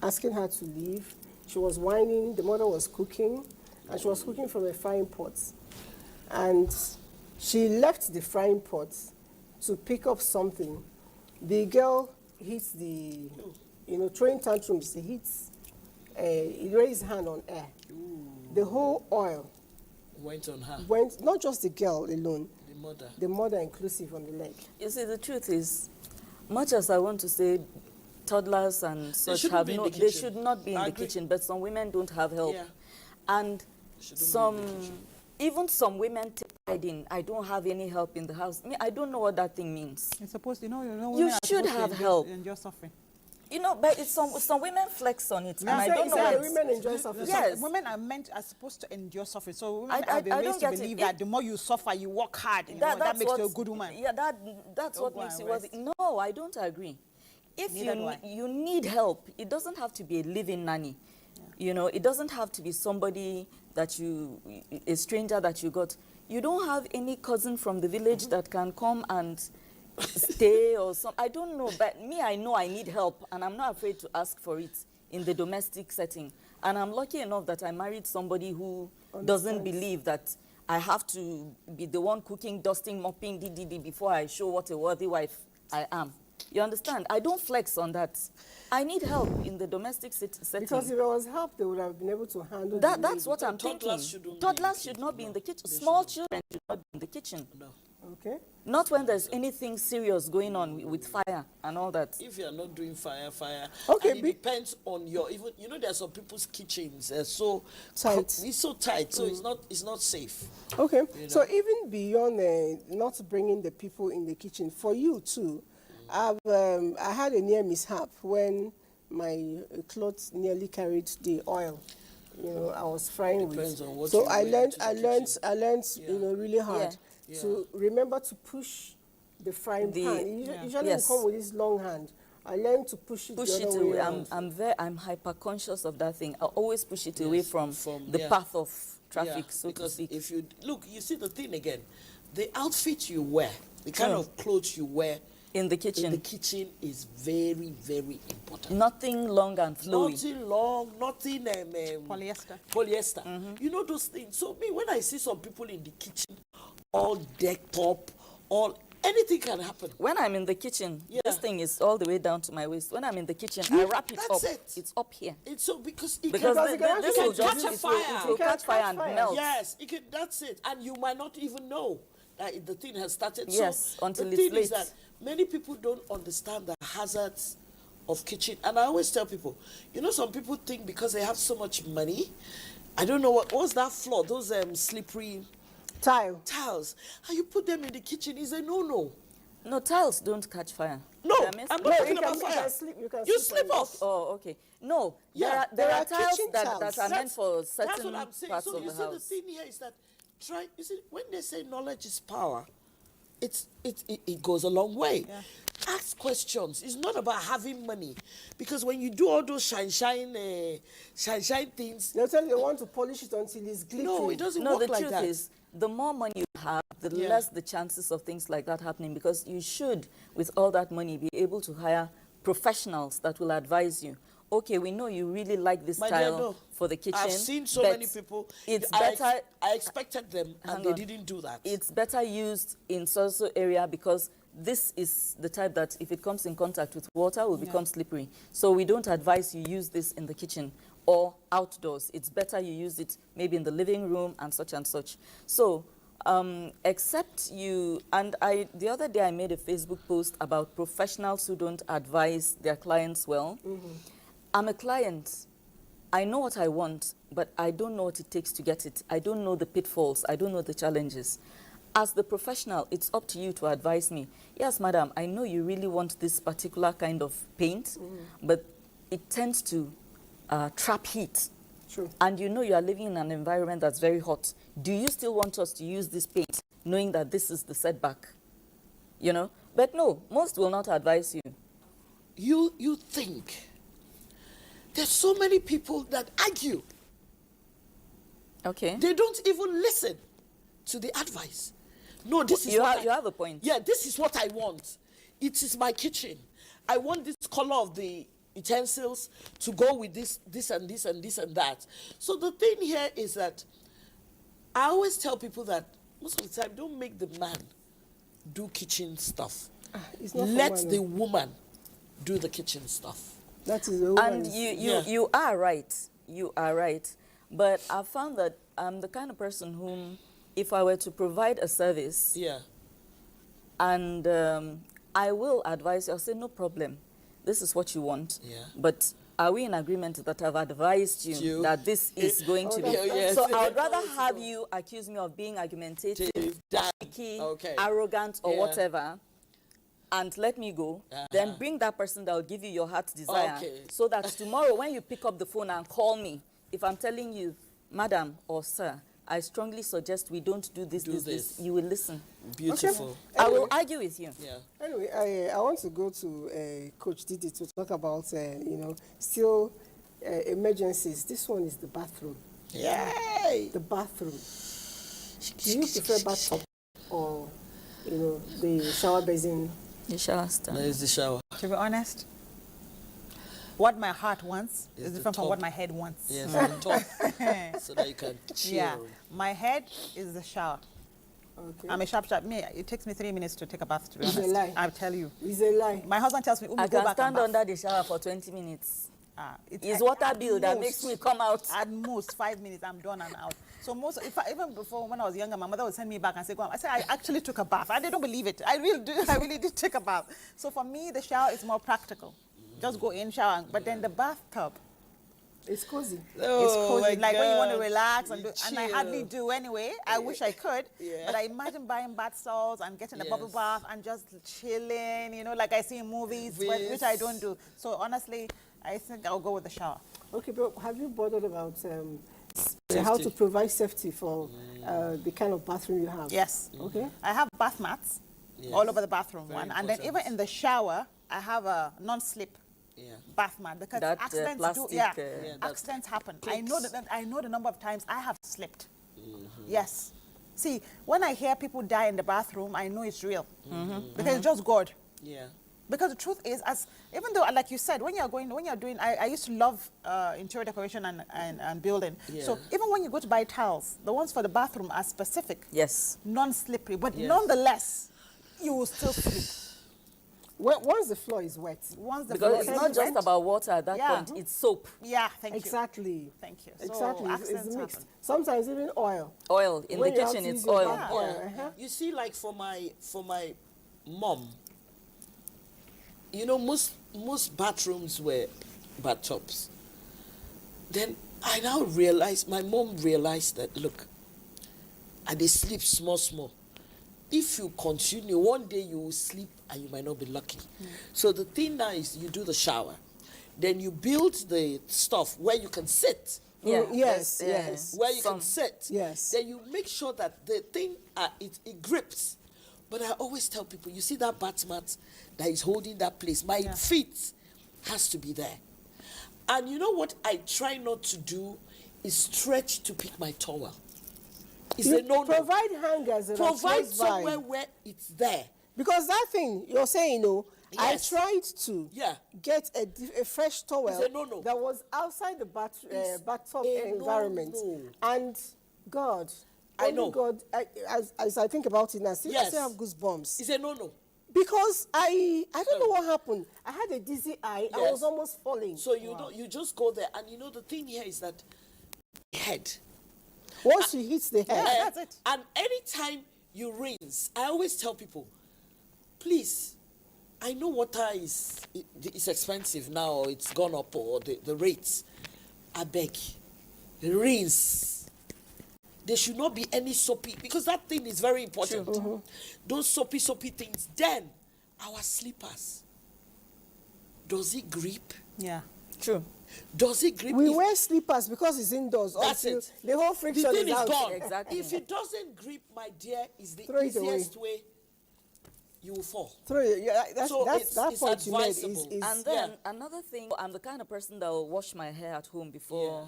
A: asking her to leave. She was whining. The mother was cooking, and she was cooking from a frying pot, and she left the frying pot to pick up something. The girl hits the, throwing tantrums. He raised his hand on air. The whole oil
F: Went on her.
A: Went, not just the girl alone,
F: the
A: mother inclusive on the leg.
B: You see, the truth is, much as I want to say toddlers and such have no, they should not be in the kitchen, but some women don't have help.
F: Yeah.
B: And even some women take pride in, I don't have any help in the house. I don't know what that thing means.
C: You're supposed to,
B: you should have help.
C: Endure suffering.
B: But it's some women flex on it, and I don't know
A: why women enjoy suffering.
B: Yes.
C: Women are supposed to endure suffering. So women have been raised to believe that the more you suffer, you work hard. That makes you a good woman.
B: Yeah, that's what makes you worthy. No, I don't agree. If you need help, it doesn't have to be a living nanny. Yeah. It doesn't have to be somebody that a stranger that you got. You don't have any cousin from the village that can come and stay or something. I don't know, but I know I need help, and I'm not afraid to ask for it in the domestic setting. And I'm lucky enough that I married somebody who doesn't believe that I have to be the one cooking, dusting, mopping, before I show what a worthy wife I am. You understand? I don't flex on that. I need help in the domestic setting.
A: Because if there was help, they would have been able to handle
B: that. That's what I'm thinking. Toddlers should not be in the kitchen. Small children should not be in the kitchen.
F: No.
A: Okay.
B: Not when there's anything serious going on with fire and all that.
F: If you're not doing fire,
A: okay,
F: and it depends on your, even, there are some people's kitchens so
A: tight.
F: It's so tight, so it's not safe.
A: Okay. So even beyond not bringing the people in the kitchen, for you too, I had a near mishap when my clothes nearly carried the oil. I was frying with. So I learned, really hard to remember to push the frying pan. Usually you come with this long hand. I learned to push it the other way around.
B: I'm hyper conscious of that thing. I always push it away from the path of traffic. So
F: because if you look, you see the thing again, the outfit you wear, the kind of clothes you wear
B: in the kitchen
F: is very, very important.
B: Nothing long and flowy.
F: Nothing long, nothing polyester. Those things. So when I see some people in the kitchen all decked up, anything can happen.
B: When I'm in the kitchen, this thing is all the way down to my waist. When I'm in the kitchen, I wrap it up. It's up here.
F: It's so because this
B: will
F: catch a fire.
B: It will catch fire and melt.
F: Yes, that's it. And you might not even know that the thing has started.
B: Yes,
F: so
B: until
F: it's late. The thing
B: is
F: that many people don't understand the hazards of kitchen. And I always tell people, some people think because they have so much money, I don't know what's that floor, those slippery tiles. How you put them in the kitchen is a no-no.
B: No, tiles don't catch fire.
F: No, I'm not talking about fire. You slip off.
B: Oh, okay. No, there are tiles that are meant for certain
F: that's what I'm saying.
B: parts
F: so
B: of
F: you
B: the
F: see
B: house.
F: the thing here is that when they say knowledge is power, it goes a long way. Yeah. Ask questions. It's not about having money, because when you do all those shine things,
A: they'll tell you they want to polish it until it's glittering.
F: No, it doesn't work like that.
B: No, the truth is, the more money you have, the less the chances of things like that happening, because you should, with all that money, be able to hire professionals that will advise you. Okay, we know you really like this style for the kitchen.
F: I've seen so many people.
B: It's better.
F: I expected them, and they didn't do that.
B: It's better used in so area, because this is the type that if it comes in contact with water will become slippery. So we don't advise you use this in the kitchen or outdoors. It's better you use it maybe in the living room and such and such. So except you, and the other day I made a Facebook post about professionals who don't advise their clients well. I'm a client. I know what I want, but I don't know what it takes to get it. I don't know the pitfalls. I don't know the challenges. As the professional, it's up to you to advise me. Yes, madam, I know you really want this particular kind of paint, but it tends to trap heat.
A: True.
B: And you are living in an environment that's very hot. Do you still want us to use this paint, knowing that this is the setback? But no, most will not advise you.
F: You think. There's so many people that argue.
B: Okay.
F: They don't even listen to the advice. No, this is
B: you have a point.
F: Yeah, this is what I want. It is my kitchen. I want this color of the utensils to go with this and this and this and that. So the thing here is that I always tell people that most of the time, don't make the man do kitchen stuff. Let the woman do the kitchen stuff.
A: That is the
B: and you are right. You are right. But I found that I'm the kind of person whom, if I were to provide a service,
F: Yeah.
B: and I will advise you, I'll say, no problem. This is what you want.
F: Yeah.
B: But are we in agreement that I've advised you that this is going to be?
F: yes.
B: So I would rather have you accuse me of being argumentative, picky, arrogant, or whatever, and let me go, then bring that person that will give you your heart's desire, so that tomorrow when you pick up the phone and call me, if I'm telling you, madam or sir, I strongly suggest we don't do this, you will listen.
F: Beautiful.
B: Okay. I will argue with you.
F: Yeah.
A: Anyway, I want to go to Coach Didi to talk about, still emergencies. This one is the bathroom.
F: Yay!
A: The bathroom. Do you prefer bathtub or, the shower basin?
B: The shower stand.
F: There's the shower.
C: To be honest, what my heart wants is different from what my head wants.
F: Yes, the top. So that you can chill.
C: Yeah, my head is the shower.
A: Okay.
C: I'm a sharp. Me, it takes me 3 minutes to take a bath, to be
A: It's
C: honest.
A: a lie.
C: I'll tell you.
A: It's a lie.
C: My husband tells me,
B: I
C: go
B: can
C: back
B: stand
C: and bath.
B: under the shower for 20 minutes. It's
C: At
B: water bill that
C: most-
B: makes me come out.
C: At most 5 minutes, I'm done and out. So even before, when I was younger, my mother would send me back and say, go on. I said, I actually took a bath. They don't believe it. I really did take a bath. So for me, the shower is more practical. Just go in, shower. But then the bathtub,
A: It's cozy.
C: it's cozy.
F: my
C: Like when you want to
F: God.
C: relax
F: You
C: and I hardly
F: chill.
C: do anyway. I wish I could.
F: Yeah.
C: But I imagine buying bath salts and getting a bubble
F: Yes.
C: bath and just chilling, like I see in movies, which I don't do. So honestly, I think I'll go with the shower.
A: Okay, but have you bothered about how to provide safety for the kind of bathroom you have?
C: Yes.
A: Okay.
C: I have bath mats all over the bathroom one. And then even in the shower, I have a non-slip bath mat because
B: That,
C: accidents
B: plastic,
C: accidents happen. I know the number of times I have slipped. Yes. See, when I hear people die in the bathroom, I know it's real because it's just God.
F: Yeah.
C: Because the truth is, even though, like you said, when you're doing, I used to love interior decoration and building.
F: Yeah.
C: So even when you go to buy tiles, the ones for the bathroom are specific,
B: Yes.
C: non-slippery, but nonetheless, you will still slip.
A: Once the floor is wet.
C: Once the
B: Because
C: floor
B: it's
C: is
B: not just
C: wet-
B: about water at that
C: Yeah.
B: point, it's soap.
C: Yeah, thank you.
A: Exactly.
C: Thank you.
A: Exactly.
C: So
A: It's
C: accidents
A: mixed.
C: happen.
A: Sometimes even oil.
B: Oil. In
A: When
B: the
A: you have
B: kitchen,
A: to
B: it's
A: use your
B: oil.
A: bath oil.
F: You see, like for my mom, most bathrooms were bathtubs. Then I now realized, my mom realized that, look, and they sleep small. If you continue, one day you will sleep and you might not be lucky. So the thing now is you do the shower. Then you build the stuff where you can sit.
B: Yeah.
A: Yes,
B: Yeah.
A: yes.
F: Where you can sit.
A: Yes.
F: Then you make sure that the thing, it grips. But I always tell people, you see that bath mat that is holding that place, my feet has to be there. And you know what I try not to do is stretch to pick my towel. It's a no-no.
A: Provide hangers that are
F: Provide
A: close by.
F: somewhere where it's there.
A: Because that thing you're saying,
F: Yes.
A: I tried to get a fresh towel
F: It's a no-no.
A: that was outside the bathtub
F: a
A: environment.
F: no-no.
A: And God,
F: I
A: only
F: know.
A: God, as I think about it now, I still
F: Yes.
A: have goosebumps.
F: It's a no-no.
A: Because I don't know what happened. I had a dizzy eye. I
F: Yes.
A: was almost falling.
F: So you just go there. And the thing here is that head.
A: Once you hit the head,
C: that's it.
F: And anytime you rinse, I always tell people, please, I know water is expensive now, or it's gone up, or the rates. I beg, rinse. There should not be any soapy, because that thing is very important. Those soapy things. Then, our slippers, does it grip?
C: Yeah.
B: True.
F: Does it grip?
A: we
F: If-
A: wear slippers because it's indoors.
F: That's
A: until
F: it.
A: The whole
F: The
A: friction
F: thing
A: is
F: is
A: out.
F: gone.
B: Exactly.
F: If it doesn't grip, my dear, is the
A: Throw it
F: easiest way you will fall.
A: Throw it. Yeah, that's
F: So
A: that
F: it's
A: point you made is
F: advisable.
B: And then another thing, I'm the kind of person that will wash my hair at home before.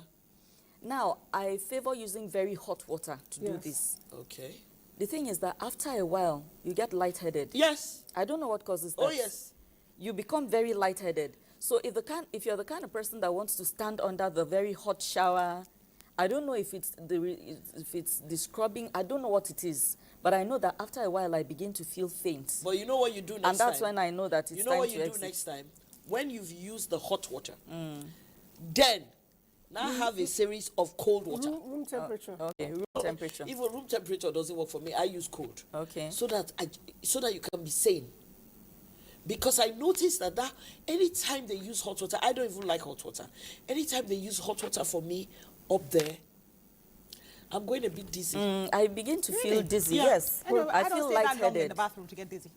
B: Now, I favor using very hot water to do
A: Yes.
B: this.
F: Okay.
B: The thing is that after a while, you get lightheaded.
F: Yes.
B: I don't know what causes that.
F: Oh, yes.
B: You become very lightheaded. So if you're the kind of person that wants to stand under the very hot shower, I don't know if it's the scrubbing, I don't know what it is. But I know that after a while, I begin to feel faint.
F: But you know what you do next time?
B: And that's when I know that it's
F: You know
B: time
F: what
B: to
F: you do
B: exit.
F: next time? When you've used the hot water, then Now I have a series of cold water.
A: Room temperature.
B: Okay, room temperature.
F: Even room temperature doesn't work for me. I use cold.
B: Okay.
F: So that you can be sane. Because I noticed that anytime they use hot water, I don't even like hot water. Anytime they use hot water for me up there, I'm going a bit dizzy.
B: I begin to feel dizzy.
F: Yeah.
B: Yes.
C: I
B: I
C: don't
B: feel
C: stay that long in
B: lightheaded.
C: the bathroom to get dizzy.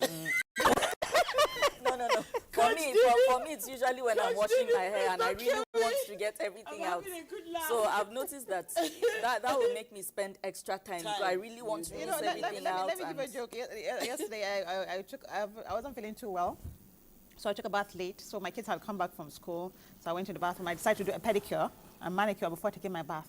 B: No. For me, it's usually when I'm washing my hair and I really want to get everything out. So I've noticed that will make me spend extra time. So I really want to use everything out.
C: Let me give a joke. Yesterday, I wasn't feeling too well. So I took a bath late. So my kids had come back from school. So I went to the bathroom. I decided to do a pedicure and manicure before taking my bath.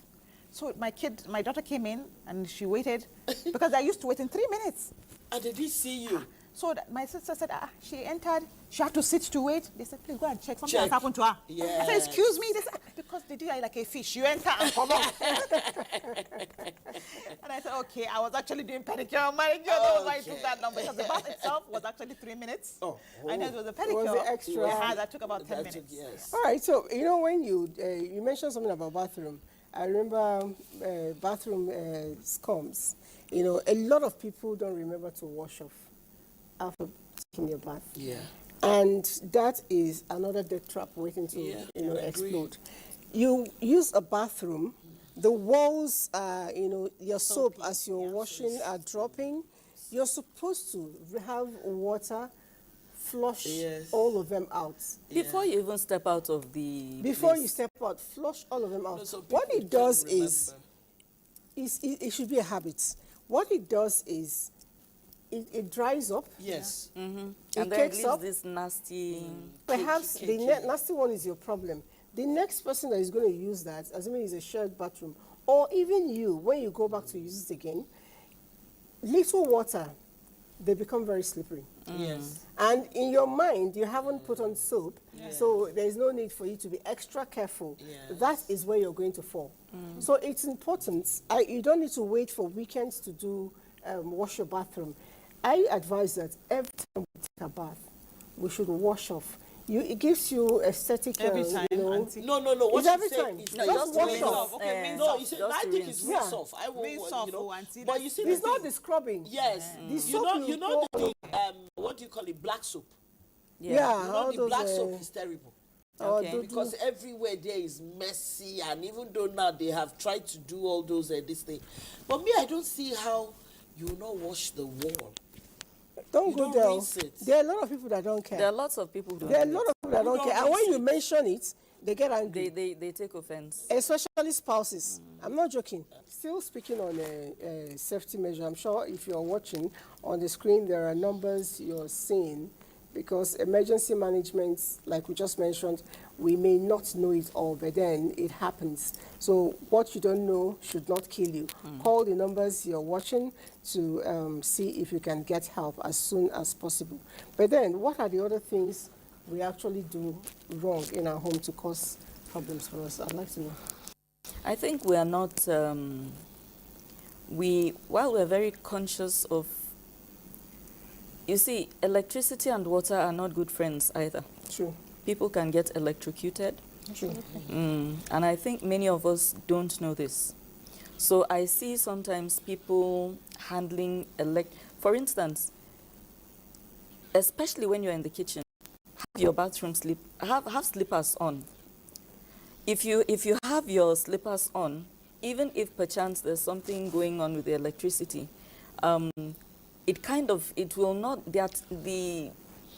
C: So my daughter came in and she waited because I used to wait in 3 minutes.
F: And they did see you.
C: So my sister said, she entered, she had to sit to wait. They said, please go and check. Something has happened to her.
F: Yes.
C: I said, excuse me. They said, because they did her like a fish. You enter and come out. And I said, okay, I was actually doing pedicure and manicure. That was why it took that long. Because the bath itself was actually 3 minutes. And then it was a pedicure.
A: Was it extra?
C: That took about 10 minutes.
F: Yes.
A: All right, so, when you mentioned something about bathroom, I remember bathroom scums. A lot of people don't remember to wash off after taking your bath.
F: Yeah.
A: And that is another death trap waiting to, explode. You use a bathroom, the walls, your soap as you're washing are dropping. You're supposed to have water flush all of them out.
B: Before you even step out of the
A: Before you step out, flush all of them out. What it does is it should be a habit. What it does is it dries up.
F: Yes.
B: and
A: It
B: then
A: cakes
B: leaves
A: up.
B: this nasty.
A: Perhaps the nasty one is your problem. The next person that is going to use that, assuming it's a shared bathroom, or even you, when you go back to use it again, little water, they become very slippery.
F: Yes.
A: And in your mind, you haven't put on soap, so there is no need for you to be extra careful.
F: Yes.
A: That is where you're going to fall. So it's important. You don't need to wait for weekends to do wash your bathroom. I advise that every time we take a bath, we should wash off. It gives you aesthetic.
C: Every time, Auntie.
F: No. What
A: It's
F: you
A: every
F: say
A: time.
F: is
A: No,
F: that
A: just
F: you
A: wash
F: rinse
A: off.
C: Okay, rinse
F: No,
C: off.
F: you say,
B: Just
F: I
B: to
F: think it's
B: rinse.
F: rinse off. I won't,
C: Rinse off, Auntie.
F: But you see,
A: It's not the scrubbing.
F: yes,
A: The
F: you
A: soap
F: know,
A: you
F: you know
A: pour-
F: what do you call it? Black soap.
A: Yeah,
F: You know,
A: all
F: the
A: those,
F: black soap is terrible.
B: Okay.
F: Because everywhere there is messy, and even though now they have tried to do all those this thing, but me, I don't see how you will not wash the wall.
A: Don't
F: You
A: go
F: don't
A: there.
F: rinse it.
A: There are a lot of people that don't care.
B: There are lots of people who
A: There are a
B: do
A: lot
B: it.
A: of people that don't
F: don't
A: care. And when
F: rinse
A: you
F: it.
A: mention it, they get angry.
B: They take offense.
A: Especially spouses. I'm not joking. Still speaking on a safety measure, I'm sure if you're watching on the screen, there are numbers you're seeing, because emergency management, like we just mentioned, we may not know it all, but then it happens. So what you don't know should not kill you. Call the numbers you're watching to see if you can get help as soon as possible. But then, what are the other things we actually do wrong in our home to cause problems for us? I'd like to know.
B: I think we are not, while we're very conscious of, you see, electricity and water are not good friends either.
A: True.
B: People can get electrocuted.
A: True.
B: And I think many of us don't know this. So I see sometimes people handling for instance, especially when you're in the kitchen, have your bathroom have slippers on. If you have your slippers on, even if perchance there's something going on with the electricity, it will not,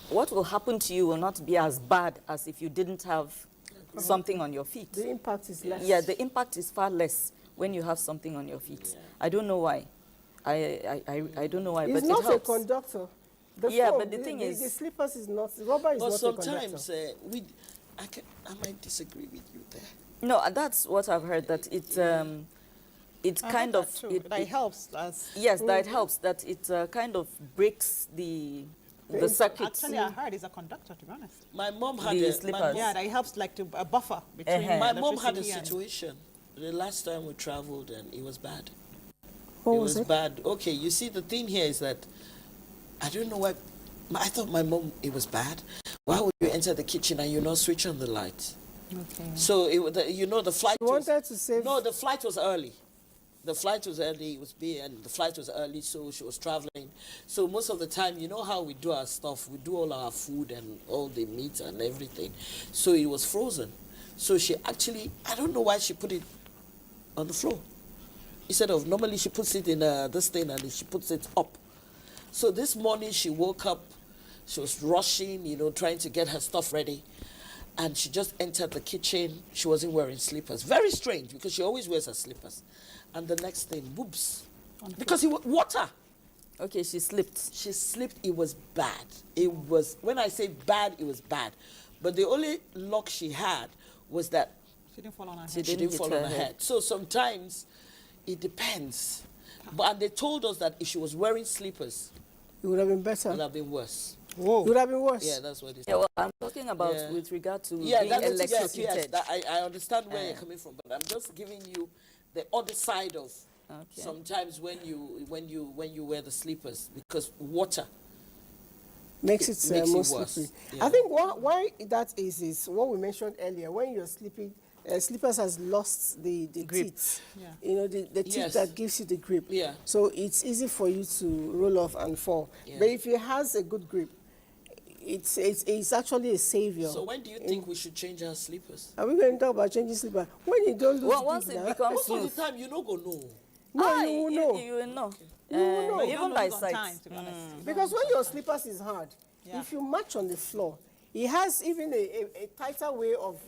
B: what will happen to you will not be as bad as if you didn't have something on your feet.
A: The impact is less.
B: Yeah, the impact is far less when you have something on your feet.
F: Yeah.
B: I don't know why. I don't know why,
A: It's
B: but
A: not
B: it helps.
A: a conductor. The
B: Yeah,
A: foam,
B: but the thing is-
A: the slippers is not, rubber is
F: But
A: not a
F: sometimes
A: conductor.
F: I might disagree with you there.
B: No, that's what I've heard, that it kind of
C: That helps us.
B: yes, that it helps, that it kind of breaks the circuit.
C: Actually, I heard it's a conductor, to be honest.
F: My mom had
B: The
F: a
B: slippers.
C: Yeah, that helps like to a buffer between
B: Uh-huh.
F: my mom had a
C: electricity and-
F: situation the last time we traveled, and it was bad.
A: What
F: it
A: was it?
F: bad. Okay, you see, the thing here is that I don't know why. I thought my mom, it was bad. Why would you enter the kitchen and you not switch on the light?
B: Okay.
F: So the flight.
A: She wanted to save.
F: No, the flight was early. The flight was early. It was big, and the flight was early, so she was traveling. So most of the time, you know how we do our stuff. We do all our food and all the meat and everything. So it was frozen. So she actually, I don't know why she put it on the floor. Instead of, normally she puts it in this thing and she puts it up. So this morning she woke up, she was rushing, trying to get her stuff ready. And she just entered the kitchen. She wasn't wearing slippers. Very strange, because she always wears her slippers. And the next thing, whoops. Because it was water.
B: Okay, she slipped.
F: She slipped. It was bad. It was, when I say bad, it was bad. But the only luck she had was that
C: She didn't fall on her head.
F: she didn't fall on her head. So sometimes it depends. But they told us that if she was wearing slippers,
A: It would have been
F: it
A: better.
F: would have been worse.
A: Whoa. It would have been worse.
F: Yeah, that's what it is.
B: Yeah, well, I'm talking about
F: Yeah.
B: with regard to
F: Yeah,
B: being
F: that's
B: electrocuted.
F: yes, I understand where you're coming from, but I'm just giving you the other side of
B: Okay.
F: sometimes when you wear the slippers, because water
A: Makes
F: It
A: it
F: makes
A: more
F: it worse.
A: slippery.
F: Yeah.
A: I think why that is what we mentioned earlier. When you're sleeping, slippers has lost the
B: Grip.
A: teeth.
C: Yeah.
A: The teeth
F: Yes.
A: that gives you the grip.
F: Yeah.
A: So it's easy for you to roll off and fall.
F: Yeah.
A: But if it has a good grip, it's actually a savior.
F: So when do you think we should change our slippers?
A: Are we going to talk about changing slipper? When you don't lose
B: Well, once
A: grip
B: it
A: now,
B: becomes
F: Most of
B: smooth.
F: the time, you no go know.
A: no, you will know.
B: You will know.
A: You will know.
C: You
B: Even
C: don't know
B: by
C: it's on
B: sight.
C: time, to be honest.
A: Because when your slippers is hard,
C: Yeah.
A: if you match on the floor, it has even a tighter way of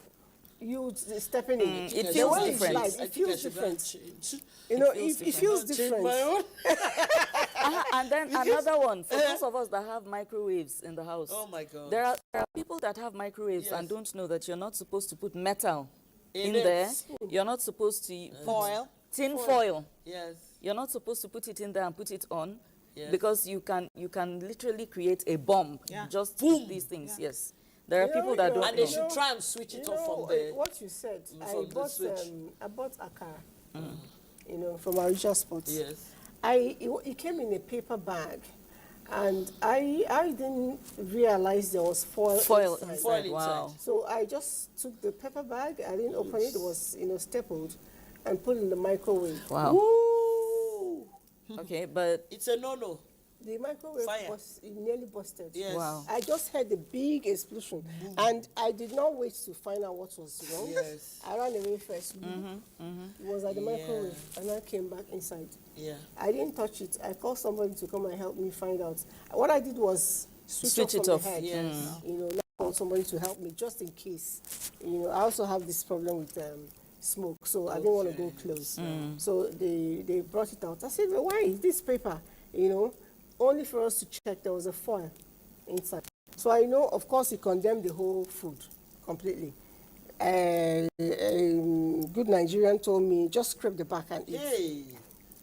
A: you stepping in.
B: It
A: The
B: feels
A: way you
B: different.
A: slide,
F: I
A: it
F: think I
A: feels
F: should go and
A: different.
F: change.
A: It feels
F: Change
A: different.
F: my own.
B: And then another one, for those of us that have microwaves in the house.
F: Oh my God.
B: There are people that have microwaves and
F: Yes.
B: don't know that you're not supposed to put metal
F: In
B: in
F: it.
B: there. You're not supposed to put
C: Foil.
B: tin foil.
F: Yes.
B: You're not supposed to put it in there and put it on,
F: Yes.
B: because you can literally create a bomb.
C: Yeah.
B: Just
F: Boom.
B: these things.
C: Yeah.
B: Yes, there are
A: You know,
B: people that
A: you know,
B: don't
F: And they
B: know.
F: should try and switch it off from the.
A: What you said.
F: from the switch.
A: I bought a car. From Abuja Sports.
F: Yes.
A: It came in a paper bag, and I didn't realize there was foil
B: Foil
A: inside.
F: Foil
B: inside. Wow.
F: inside.
A: So I just took the paper bag. I didn't open it. It was stapled, and put it in the microwave.
B: Wow.
F: Woo!
B: Okay, but
F: It's a no-no.
A: The microwave
F: Fire.
A: it nearly busted.
F: Yes.
B: Wow.
A: I just heard a big explosion, and I did not wait to find out what was wrong.
F: Yes.
A: I ran away first. It was at the microwave, and I came back inside.
F: Yeah.
A: I didn't touch it. I called somebody to come and help me find out. What I did was switch
B: it
A: from
B: off.
A: the head.
F: Yes.
A: Now I want somebody to help me just in case. I also have this problem with smoke, so I didn't want to go close. So they brought it out. I said, "Well, why is this paper?" Only for us to check there was a foil inside. So I know, of course, he condemned the whole food completely. Good Nigerian told me, just scrape the back and eat.
F: Hey.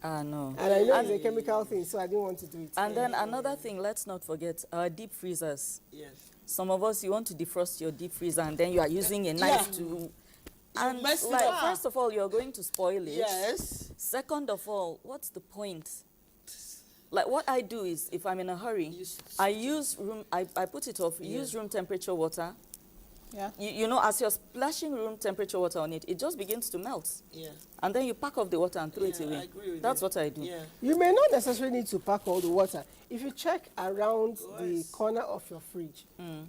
B: no.
A: And I know it's a chemical thing, so I didn't want to do it.
B: And then another thing, let's not forget our deep freezers.
F: Yes.
B: Some of us, you want to defrost your deep freezer, and then you are using a knife to. And
F: mess it
B: like,
F: up.
B: first of all, you're going to spoil it.
F: Yes.
B: Second of all, what's the point? Like, what I do is, if I'm in a hurry,
F: Use-
B: I use I put it off, use room temperature water.
C: Yeah.
B: As you're splashing room temperature water on it, it just begins to melt.
F: Yeah.
B: And then you pack off the water and throw it
F: Yeah,
B: away.
F: I agree with
B: That's
F: you.
B: what I do.
F: Yeah.
A: You may not necessarily need to pack all the water. If you check around the
F: Yes.
A: corner of your fridge,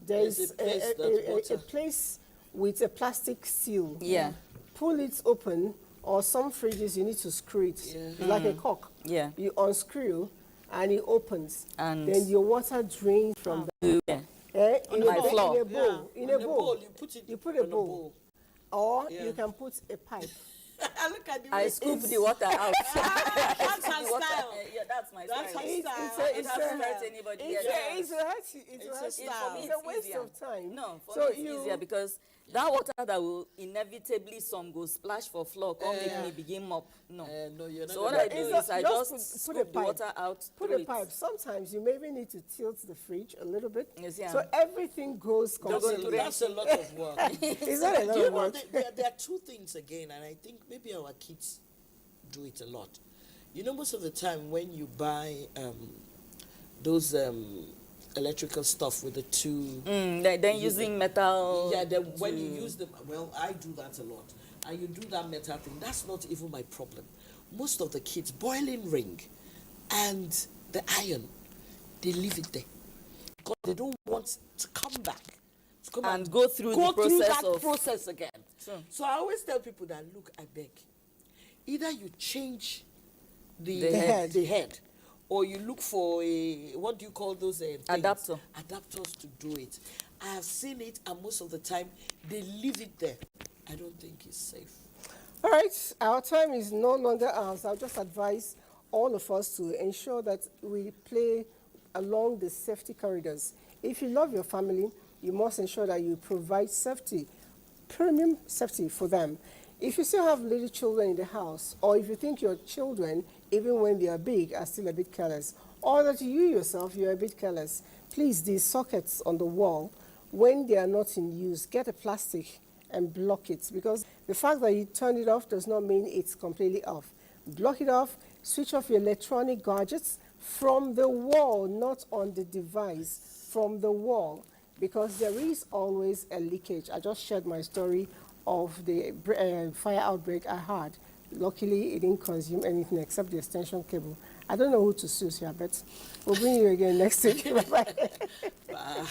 F: There's
A: there's
F: a place that's
A: a
F: water.
A: place with a plastic seal.
B: Yeah.
A: Pull it open, or some fridges you need to screw it.
F: Yeah.
A: It's like a cork.
B: Yeah.
A: You unscrew, and it opens.
B: And-
A: then your water drains from
B: Yeah.
A: in
B: my
A: a bowl.
B: floor.
A: In a bowl. In a
F: On the
A: bowl.
F: you put it
A: You put a
F: on
A: bowl. Or
F: Yeah.
A: you can put a pipe.
F: Look at the
B: I
F: way
B: scoop
F: it's-
B: the water out.
F: That's her
B: The water-
F: style.
B: yeah, that's my
F: That's
B: style.
F: her
A: It's
F: style.
B: It doesn't hurt anybody.
A: It's
B: Yeah,
A: a style.
F: It's
A: a waste
B: easier.
A: of time.
B: No, for
A: So
B: me it's easier because that water that will inevitably some go splash for floor, come make me begin mop. No.
F: No, you're not.
B: So what
F: gonna-
B: I do
A: It's
B: is I
A: just
B: just
A: put a
B: scoop the
A: pipe.
B: water out,
A: Put
B: throw
A: a
B: it.
A: pipe. Sometimes you maybe need to tilt the fridge a little bit.
B: Yes, yeah.
A: So everything goes
F: That's
A: completely.
F: that's a lot of work.
A: Is that a lot
F: You
A: of
F: know,
A: work?
F: there are two things again, and I think maybe our kids do it a lot. Most of the time when you buy those electrical stuff with the two.
B: Then using metal.
F: Yeah, then when you use them, well, I do that a lot. And you do that metal thing, that's not even my problem. Most of the kids, boiling ring and the iron, they leave it there. Because they don't want to come back. To come
B: And go through the
F: process again.
B: Sure.
F: So I always tell people that, look, I beg, either you change the head, or you look for a, what do you call those
B: adapters
F: to do it. I have seen it, and most of the time they leave it there. I don't think it's safe.
A: All right, our time is no longer ours. I'll just advise all of us to ensure that we play along the safety corridors. If you love your family, you must ensure that you provide safety, premium safety for them. If you still have little children in the house, or if you think your children, even when they are big, are still a bit careless, or that you yourself, you're a bit careless, please, these sockets on the wall, when they are not in use, get a plastic and block it, because the fact that you turn it off does not mean it's completely off. Block it off, switch off your electronic gadgets from the wall, not on the device, from the wall, because there is always a leakage. I just shared my story of the fire outbreak I had. Luckily, it didn't consume anything except the extension cable. I don't know who to sue here, but we'll bring you again next week. Bye-bye.
F: Bye.